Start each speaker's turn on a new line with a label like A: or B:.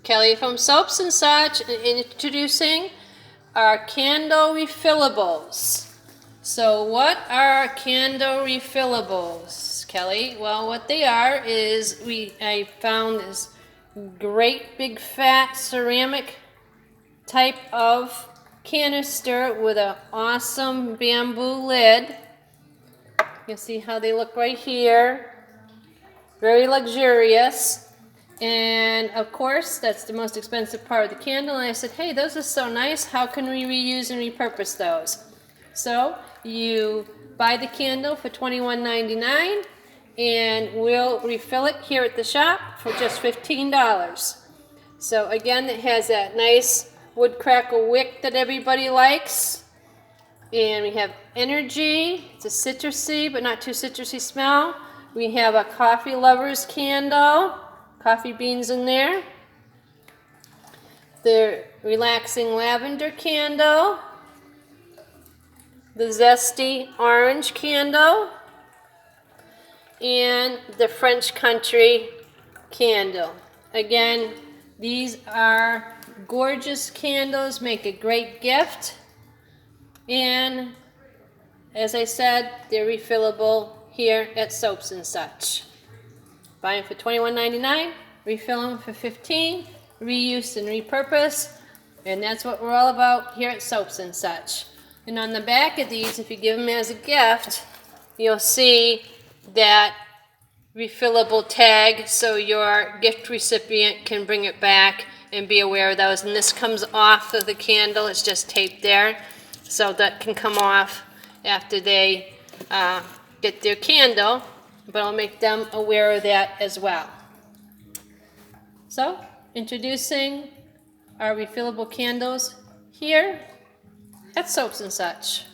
A: Kelly from Soaps and Such, introducing our candle refillables. So what are candle refillables, Kelly? Well, what they are is I found this great big fat ceramic type of canister with an awesome bamboo lid. You see how they look right here. Very luxurious. And of course, that's the most expensive part of the candle. And I said, hey, those are so nice. How can we reuse and repurpose those? So you buy the candle for $21.99, and we'll refill it here at the shop for just $15. So again, it has that nice wood crackle wick that everybody likes. And we have energy. It's a citrusy, but not too citrusy smell. We have a coffee lover's candle. Coffee beans in there. The relaxing lavender candle. The zesty orange candle. And the French country candle. Again, these are gorgeous candles, make a great gift. And as I said, they're refillable here at Soaps and Such. Buy them for $21.99, refill them for $15, reuse and repurpose, and that's what we're all about here at Soaps and Such. And on the back of these, if you give them as a gift, you'll see that refillable tag so your gift recipient can bring it back and be aware of those. And this comes off of the candle, it's just taped there, so that can come off after they get their candle. But I'll make them aware of that as well. So, introducing our refillable candles here at Soaps and Such.